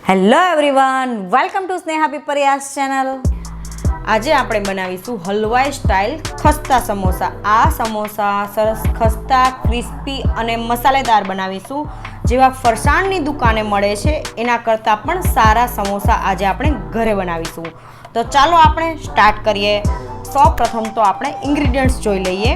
Hello everyone, welcome to Snehapipariya channel. આજે આપણે બનાવીશું હલવાઈ સ્ટાઇલ ખસ્તા સમોસા. આ સમોસા સરસ ખસ્તા, ક્રિસ્પી અને મસાલેદાર બનાવીશું. જેવા ફરસાણની દુકાને મળે છે એના કરતાં પણ સારા સમોસા આજે આપણે ઘરે બનાવીશું. તો ચાલો આપણે સ્ટાર્ટ કરીએ. સૌપ્રથમ તો આપણે ઇન્ગ્રીડિયન્ટ્સ જોઈ લઈએ.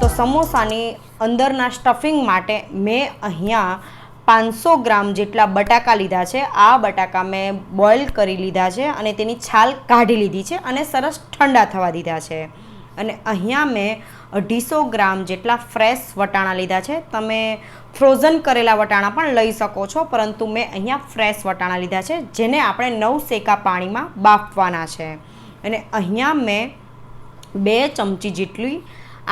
તો સમોસાની અંદરના સ્ટફિંગ માટે મેં અહીંયા 500 ગ્રામ જેટલા બટાકા લીધા છે. આ બટાકા મેં બોઇલ કરી લીધા છે અને તેની છાલ કાઢી લીધી છે અને સરસ ઠંડા થવા દીધા છે. અને અહીંયા મેં 250 ગ્રામ જેટલા ફ્રેશ વટાણા લીધા છે. તમે ફ્રોઝન કરેલા વટાણા પણ લઈ શકો છો, પરંતુ મેં અહીંયા ફ્રેશ વટાણા લીધા છે, જેને આપણે 9 શેકા પાણીમાં બાફવાના છે. અને અહીંયા મેં 2 ચમચી જેટલી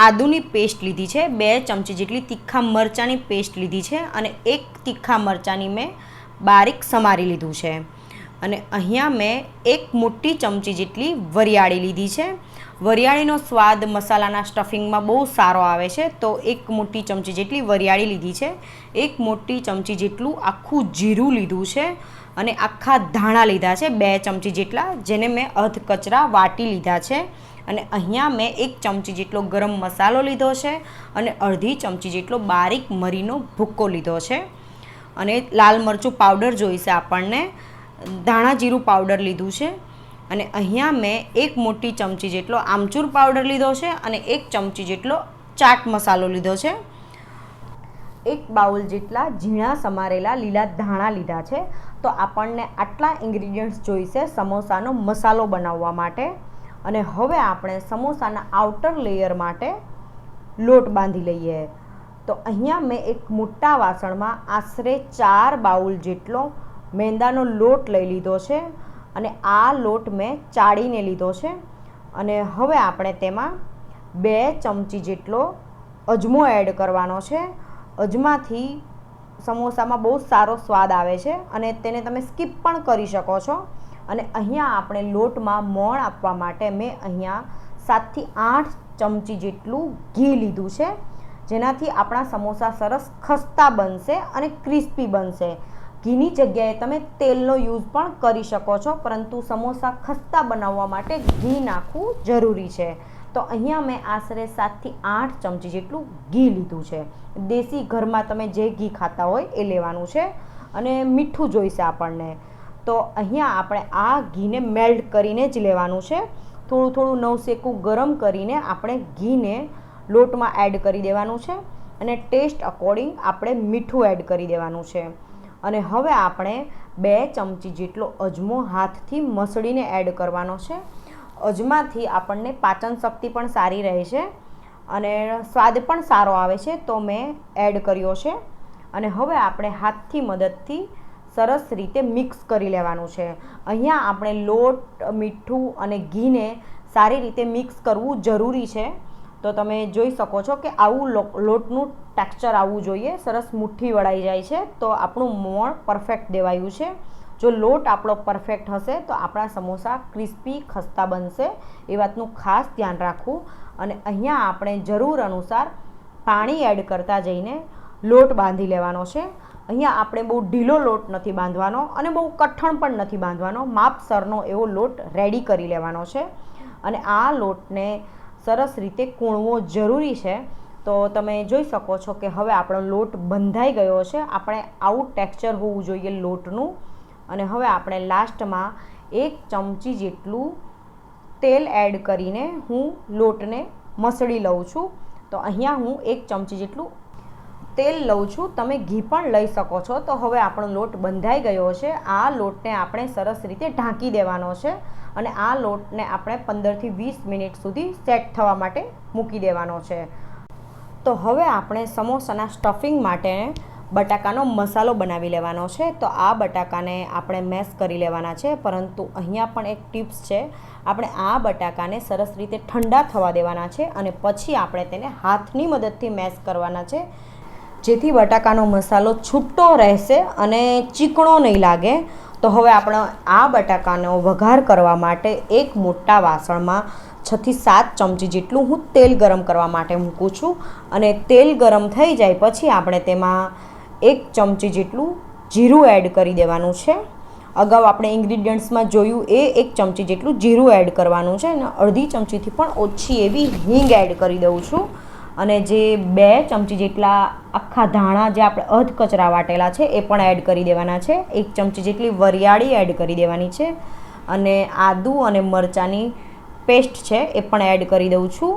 આદુની પેસ્ટ લીધી છે, 2 ચમચી જેટલી તીખા મરચાંની પેસ્ટ લીધી છે અને 1 તીખા મરચાંની મેં બારીક સમારી લીધું છે. અને અહીંયા મેં 1 મોટી ચમચી જેટલી વરિયાળી લીધી છે. વરિયાળીનો સ્વાદ મસાલાના સ્ટફિંગમાં બહુ સારો આવે છે, તો 1 મોટી ચમચી જેટલી વરિયાળી લીધી છે. 1 મોટી ચમચી જેટલું આખું જીરું લીધું છે અને આખા ધાણા લીધા છે 2 ચમચી જેટલા, જેને મેં અધ કચરા વાટી લીધા છે. અને અહીંયા મેં 1 ચમચી જેટલો ગરમ મસાલો લીધો છે અને અડધી ચમચી જેટલો બારીક મરીનો ભૂક્કો લીધો છે. અને લાલ મરચું પાવડર જોઈશે આપણને, ધાણા જીરું પાવડર લીધું છે. અને અહીંયા મેં 1 મોટી ચમચી જેટલો આમચૂર પાવડર લીધો છે અને 1 ચમચી જેટલો ચાટ મસાલો લીધો છે. 1 બાઉલ જેટલા ઝીણા સમારેલા લીલા ધાણા લીધા છે. તો આપણને આટલા ઇન્ગ્રીડિયન્ટ્સ જોઈશે સમોસાનો મસાલો બનાવવા માટે. અને હવે આપણે સમોસાના આઉટર લેયર માટે લોટ બાંધી લઈએ. તો અહીંયા મેં એક મોટા વાસણમાં આશરે 4 બાઉલ જેટલો મેંદાનો લોટ લઈ લીધો છે અને આ લોટ મેં ચાળીને લીધો છે. અને હવે આપણે તેમાં 2 ચમચી જેટલો અજમો એડ કરવાનો છે. અજમાથી સમોસામાં બહુ સારો સ્વાદ આવે છે અને તેને તમે સ્કીપ પણ કરી શકો છો. અને અહીંયા આપણે લોટમાં મોણ આપવા માટે મેં અહીંયા 7 થી 8 ચમચી જેટલું ઘી લીધું છે, જેનાથી આપણા સમોસા સરસ ખસ્તા બનશે અને ક્રિસ્પી બનશે. ઘીની જગ્યાએ તમે તેલનો યુઝ પણ કરી શકો છો, પરંતુ સમોસા ખસ્તા બનાવવા માટે ઘી નાખવું જરૂરી છે. તો અહીંયા મેં આશરે 7 થી 8 ચમચી જેટલું ઘી લીધું છે. દેશી ઘરમાં તમે જે ઘી ખાતા હોય એ લેવાનું છે. અને મીઠું જોઈશે આપણને. તો અહીંયા આપણે આ ઘીને મેલ્ટ કરીને જ લેવાનું છે. થોડું થોડું નવશેકું ગરમ કરીને આપણે ઘીને લોટમાં એડ કરી દેવાનું છે અને ટેસ્ટ અકોર્ડિંગ આપણે મીઠું એડ કરી દેવાનું છે. અને હવે આપણે 2 ચમચી જેટલો અજમો હાથથી મસળીને એડ કરવાનો છે. અજમાથી આપણને પાચન શક્તિ પણ સારી રહે છે અને સ્વાદ પણ સારો આવે છે, તો મેં એડ કર્યો છે. અને હવે આપણે હાથની મદદથી સરસ રીતે મિક્સ કરી લેવાનું છે. અહીંયા આપણે લોટ, મીઠું અને ઘીને સારી રીતે મિક્સ કરવું જરૂરી છે. તો તમે જોઈ શકો છો કે આવું લોટનું ટેક્સચર આવવું જોઈએ, સરસ મુઠ્ઠી વળાઈ જાય છે, તો આપણું મોણ પરફેક્ટ દેવાયું છે. જો લોટ આપણો પરફેક્ટ હશે તો આપણા સમોસા ક્રિસ્પી ખસ્તા બનશે, એ વાતનું ખાસ ધ્યાન રાખવું. અને અહીંયા આપણે જરૂર અનુસાર પાણી એડ કરતા જઈને લોટ બાંધી લેવાનો છે. અહીંયા આપણે બહુ ઢીલો લોટ નથી બાંધવાનો અને બહુ કઠણ પણ નથી બાંધવાનો, માપસરનો એવો લોટ રેડી કરી લેવાનો છે. અને આ લોટને સરસ રીતે કૂણવો જરૂરી છે. તો તમે જોઈ શકો છો કે હવે આપણો લોટ બંધાઈ ગયો છે. આપણે આવું ટેક્સચર હોવું જોઈએ લોટનું. અને હવે આપણે લાસ્ટમાં 1 ચમચી જેટલું તેલ એડ કરીને હું લોટને મસળી લઉં છું. તો અહીંયા હું 1 ચમચી જેટલું તેલ લઉં છું, તમે ઘી પણ લઈ શકો છો. તો હવે આપણો લોટ બંધાઈ ગયો છે. આ લોટને આપણે સરસ રીતે ઢાંકી દેવાનો છે અને આ લોટને આપણે 15 થી 20 મિનિટ સુધી સેટ થવા માટે મૂકી દેવાનો છે. તો હવે આપણે સમોસાના સ્ટફિંગ માટે બટાકાનો મસાલો બનાવી લેવાનો છે. તો આ બટાકાને આપણે મેશ કરી લેવાના છે, પરંતુ અહીંયા પણ એક ટિપ્સ છે. આપણે આ બટાકાને સરસ રીતે ઠંડા થવા દેવાના છે અને પછી આપણે તેને હાથની મદદથી મેશ કરવાના છે, જેથી બટાકાનો મસાલો છૂટો રહેશે અને ચીકણો નહીં લાગે. તો હવે આપણે આ બટાકાનો વઘાર કરવા માટે એક મોટા વાસણમાં 6 થી 7 ચમચી જેટલું હું તેલ ગરમ કરવા માટે મૂકું છું. અને તેલ ગરમ થઈ જાય પછી આપણે તેમાં 1 ચમચી જેટલું જીરું એડ કરી દેવાનું છે. અગાઉ આપણે ઇન્ગ્રીડિયન્ટ્સમાં જોયું એ 1 ચમચી જેટલું જીરું એડ કરવાનું છે અને અડધી ચમચીથી પણ ઓછી એવી હિંગ એડ કરી દઉં છું. અને જે 2 ચમચી જેટલા આખા ધાણા જે આપણે અધકચરા વાટેલા છે એ પણ એડ કરી દેવાના છે. 1 ચમચી જેટલી વરિયાળી એડ કરી દેવાની છે અને આદુ અને મરચાંની પેસ્ટ છે એ પણ એડ કરી દઉં છું.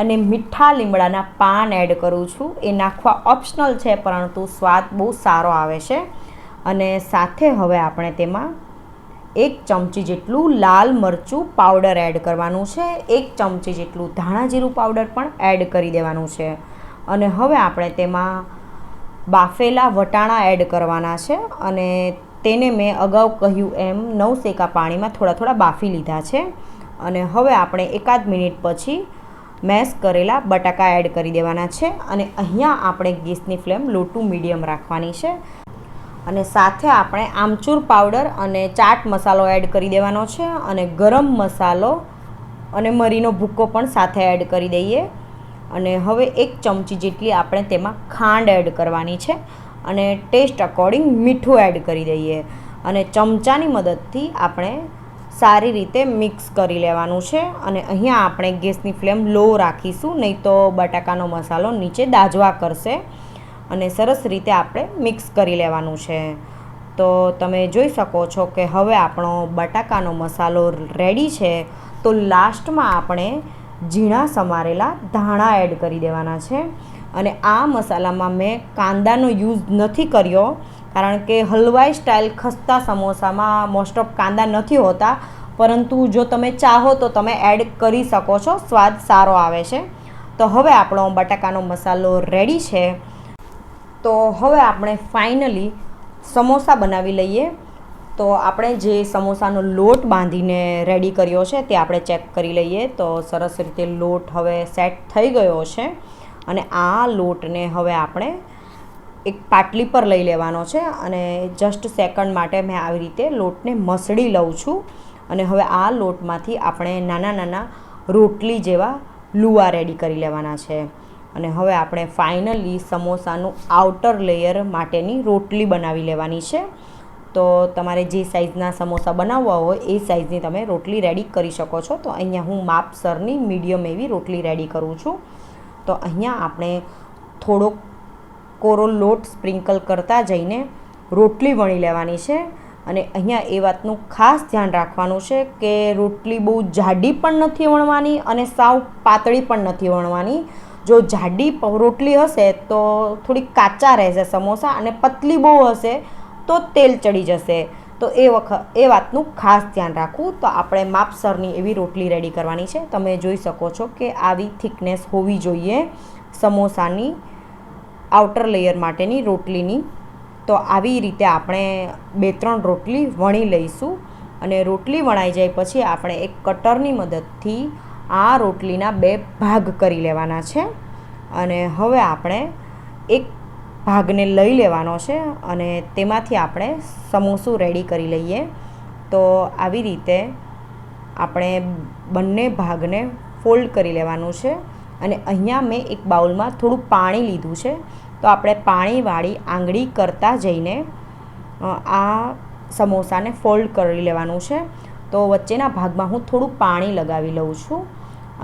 અને મીઠા લીમડાના પાન એડ કરું છું. એ નાખવા ઓપ્શનલ છે પરંતુ સ્વાદ બહુ સારો આવે છે. અને સાથે હવે આપણે તેમાં 1 ચમચી જેટલું લાલ મરચું પાવડર એડ કરવાનું છે. 1 ચમચી જેટલું ધાણા જીરું પાવડર પણ એડ કરી દેવાનું છે. અને હવે આપણે તેમાં બાફેલા વટાણા એડ કરવાના છે અને તેને મેં અગાઉ કહ્યું એમ નવસેકા પાણીમાં થોડા થોડા બાફી લીધા છે. અને હવે આપણે એકાદ મિનિટ પછી મેશ કરેલા બટાકા એડ કરી દેવાના છે. અને અહીંયા આપણે ગેસની ફ્લેમ લો ટુ મીડિયમ રાખવાની છે. અને સાથે આપણે આમચૂર પાવડર અને ચાટ મસાલો એડ કરી દેવાનો છે અને ગરમ મસાલો અને મરીનો ભૂક્કો પણ સાથે એડ કરી દઈએ. અને હવે 1 ચમચી જેટલી આપણે તેમાં ખાંડ એડ કરવાની છે અને ટેસ્ટ અકોર્ડિંગ મીઠું એડ કરી દઈએ. અને ચમચાની મદદથી આપણે સારી રીતે મિક્સ કરી લેવાનું છે. અને અહીંયા આપણે ગેસની ફ્લેમ લો રાખીશું, નહીં તો બટાકાનો મસાલો નીચે દાજવા કરશે. અને સરસ રીતે આપણે મિક્સ કરી લેવાનું છે. તો તમે જોઈ શકો છો કે હવે આપણો બટાકાનો મસાલો રેડી છે. તો લાસ્ટમાં આપણે ઝીણા સમારેલા ધાણા એડ કરી દેવાના છે. અને આ મસાલામાં મેં કાંદાનો યુઝ નથી કર્યો કારણ કે હલવાઈ સ્ટાઇલ ખસ્તા સમોસામાં મોસ્ટ ઓફ કાંદા નથી હોતા, પરંતુ જો તમે ચાહો તો તમે એડ કરી શકો છો, સ્વાદ સારો આવે છે. તો હવે આપણો બટાકાનો મસાલો રેડી છે. તો હવે આપણે ફાઇનલી સમોસા બનાવી લઈએ. તો આપણે જે સમોસાનો લોટ બાંધીને રેડી કર્યો છે તે આપણે ચેક કરી લઈએ. તો સરસ રીતે લોટ હવે સેટ થઈ ગયો છે. અને આ લોટને હવે આપણે એક પાટલી પર લઈ લેવાનો છે અને જસ્ટ સેકન્ડ માટે મેં આવી રીતે લોટને મસળી લઉં છું. અને હવે આ લોટમાંથી આપણે નાના નાના રોટલી જેવા લુવા રેડી કરી લેવાના છે. અને હવે આપણે ફાઇનલી સમોસાનું આઉટર લેયર માટેની રોટલી બનાવી લેવાની છે. તો તમારે જે સાઇઝના સમોસા બનાવવા હોય એ સાઇઝની તમે રોટલી રેડી કરી શકો છો. તો અહીંયા હું માપસરની મીડિયમ એવી રોટલી રેડી કરું છું. તો અહીંયા આપણે થોડોક કોરો લોટ સ્પ્રિંકલ કરતા જઈને રોટલી વણી લેવાની છે. અને અહીંયા એ વાતનું ખાસ ધ્યાન રાખવાનું છે કે રોટલી બહુ જાડી પણ નથી વણવાની અને સાવ પાતળી પણ નથી વણવાની. જો જાડી રોટલી હશે તો થોડી કાચા રહેશે સમોસા અને પતલી બહુ હશે તો તેલ ચડી જશે. તો એ વાતનું ખાસ ધ્યાન રાખવું. તો આપણે માપસરની એવી રોટલી રેડી કરવાની છે. તમે જોઈ શકો છો કે આવી થિકનેસ હોવી જોઈએ સમોસાની આઉટર લેયર માટેની રોટલીની. તો આવી રીતે આપણે 2-3 રોટલી વણી લઈશું. અને રોટલી વણાઈ જાય પછી આપણે એક કટરની મદદથી આ રોટલીના 2 ભાગ કરી લેવાના છે. અને હવે આપણે એક ભાગને લઈ લેવાનો છે અને તેમાંથી આપણે સમોસું રેડી કરી લઈએ. તો આવી રીતે આપણે બંને ભાગને ફોલ્ડ કરી લેવાનું છે. અને અહીંયા મેં એક બાઉલમાં થોડું પાણી લીધું છે. તો આપણે પાણીવાળી આંગળી કરતાં જઈને આ સમોસાને ફોલ્ડ કરી લેવાનું છે. તો વચ્ચેના ભાગમાં હું થોડું પાણી લગાવી લઉં છું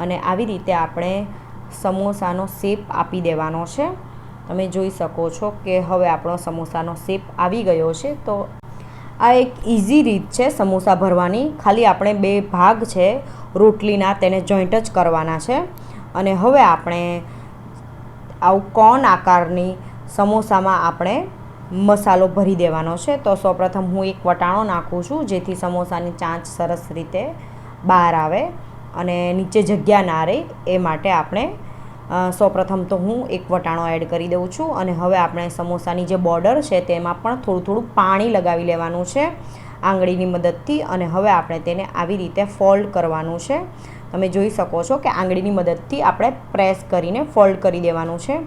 અને આવી રીતે આપણે સમોસાનો શેપ આપી દેવાનો છે. તમે જોઈ શકો છો કે હવે આપણો સમોસાનો શેપ આવી ગયો છે. તો આ એક ઇઝી રીત છે સમોસા ભરવાની. ખાલી આપણે 2 ભાગ છે રોટલીના તેને જોઈન્ટ જ કરવાના છે. અને હવે આપણે આવું કોન આકારની સમોસામાં આપણે મસાલો ભરી દેવાનો છે. તો સૌપ્રથમ હું એક વટાણો નાખું છું જેથી સમોસાની ચાંચ સરસ રીતે બહાર આવે અને નીચે જગ્યા ના રહે એ માટે આપણે સૌપ્રથમ તો હું એક વટાણો એડ કરી દઉં છું. અને હવે આપણે સમોસાની જે બોર્ડર છે તેમાં પણ થોડું થોડું પાણી લગાવી લેવાનું છે આંગળીની મદદથી. અને હવે આપણે તેને આવી રીતે ફોલ્ડ કરવાનું છે. તમે જોઈ શકો છો કે આંગળીની મદદથી આપણે પ્રેસ કરીને ફોલ્ડ કરી દેવાનું છે.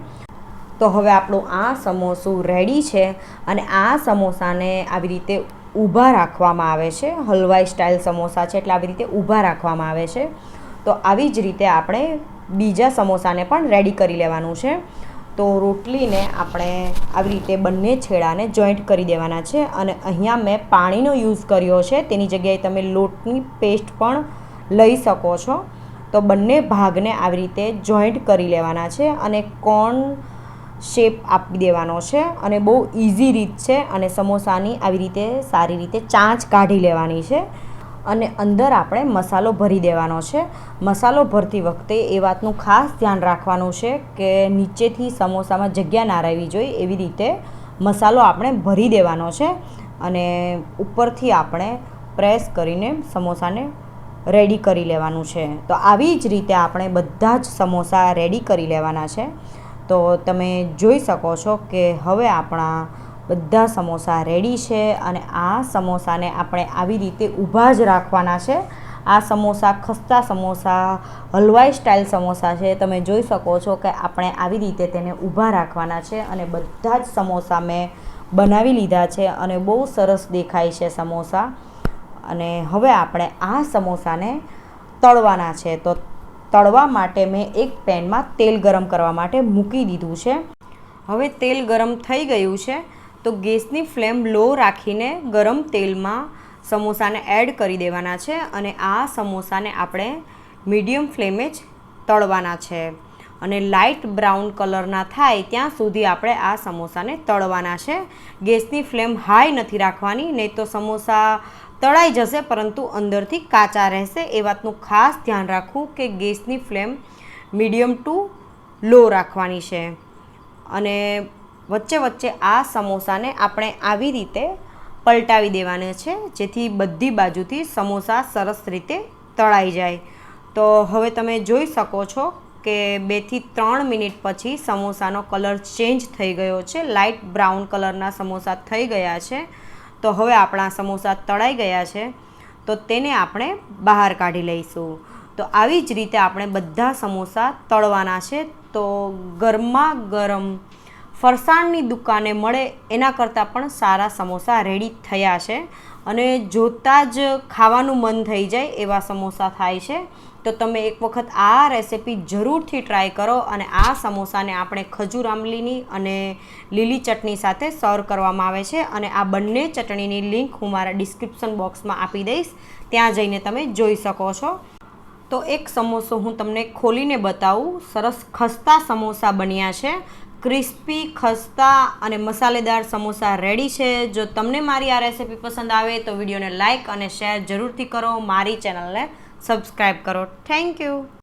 તો હવે આપણું આ સમોસું રેડી છે. અને આ સમોસાને આવી રીતે ઊભા રાખવામાં આવે છે. હલવાઈ સ્ટાઇલ સમોસા છે એટલે આવી રીતે ઊભા રાખવામાં આવે છે. તો આવી જ રીતે આપણે બીજા સમોસાને પણ રેડી કરી લેવાનું છે. તો રોટલીને આપણે આવી રીતે બંને છેડાને જોઈન્ટ કરી દેવાના છે. અને અહીંયા મેં પાણીનો યુઝ કર્યો છે, તેની જગ્યાએ તમે લોટની પેસ્ટ પણ લઈ શકો છો. તો બંને ભાગને આવી રીતે જોઈન્ટ કરી લેવાના છે અને કોણ શેપ આપી દેવાનો છે. અને બહુ ઇઝી રીત છે. અને સમોસાની આવી રીતે સારી રીતે ચાંચ કાઢી લેવાની છે. અને અંદર આપણે મસાલો ભરી દેવાનો છે. મસાલો ભરતી વખતે એ વાતનું ખાસ ધ્યાન રાખવાનું છે કે નીચેથી સમોસામાં જગ્યા ના રહેવી જોઈએ, એવી રીતે મસાલો આપણે ભરી દેવાનો છે. અને ઉપરથી આપણે પ્રેસ કરીને સમોસાને રેડી કરી લેવાનું છે. તો આવી જ રીતે આપણે બધા જ સમોસા રેડી કરી લેવાના છે. તો તમે જોઈ શકો છો કે હવે આપણા બધા સમોસા રેડી છે. અને આ સમોસાને આપણે આવી રીતે ઊભા જ રાખવાના છે. આ સમોસા ખસ્તા સમોસા હલવાઈ સ્ટાઇલ સમોસા છે. તમે જોઈ શકો છો કે આપણે આવી રીતે તેને ઊભા રાખવાના છે. અને બધા જ સમોસા મેં બનાવી લીધા છે અને બહુ સરસ દેખાય છે સમોસા. અને હવે આપણે આ સમોસાને તળવાના છે. તો તળવા માટે મેં એક પેનમાં તેલ ગરમ કરવા માટે મૂકી દીધું છે. હવે તેલ ગરમ થઈ ગયું છે, તો ગેસની ફ્લેમ લો રાખીને ગરમ તેલમાં સમોસાને એડ કરી દેવાના છે. અને આ સમોસાને આપણે મીડિયમ ફ્લેમે જ તળવાના છે. અને લાઇટ બ્રાઉન કલરના થાય ત્યાં સુધી આપણે આ સમોસાને તળવાના છે. ગેસની ફ્લેમ હાઈ નથી રાખવાની, નહીં તો સમોસા તળાઈ જશે પરંતુ અંદરથી કાચા રહેશે. એ વાતનું ખાસ ધ્યાન રાખવું કે ગેસની ફ્લેમ મીડિયમ ટુ લો રાખવાની છે. અને વચ્ચે વચ્ચે આ સમોસાને આપણે આવી રીતે પલટાવી દેવાના છે, જેથી બધી બાજુથી સમોસા સરસ રીતે તળાઈ જાય. તો હવે તમે જોઈ શકો છો કે 2 થી 3 મિનિટ પછી સમોસાનો કલર ચેન્જ થઈ ગયો છે. લાઇટ બ્રાઉન કલરના સમોસા થઈ ગયા છે. તો હવે આપણા સમોસા તળાઈ ગયા છે, તો તેને આપણે બહાર કાઢી લઈશું. તો આવી જ રીતે આપણે બધા સમોસા તળવાના છે. તો ગરમા ગરમ ફરસાણની દુકાને મળે એના કરતાં પણ સારા સમોસા રેડી થયા છે. અને જોતાં જ ખાવાનું મન થઈ જાય એવા સમોસા થાય છે. તો તમે એક વખત આ રેસિપી જરૂરથી ટ્રાય કરો. અને આ સમોસાને આપણે ખજૂર આંબલીની અને લીલી ચટણી સાથે સર્વ કરવામાં આવે છે. અને આ બંને ચટણીની લિંક હું મારા ડિસ્ક્રિપ્શન બોક્સમાં આપી દઈશ, ત્યાં જઈને તમે જોઈ શકો છો. તો એક સમોસો હું તમને ખોલીને બતાવું. સરસ ખસ્તા સમોસા બન્યા છે. ક્રિસ્પી, ખસ્તા અને મસાલેદાર સમોસા રેડી છે. જો તમને મારી આ રેસિપી પસંદ આવે તો વિડીયોને લાઇક અને શેર જરૂરથી કરો. મારી ચેનલને સબસ્ક્રાઈબ કરો. Thank you.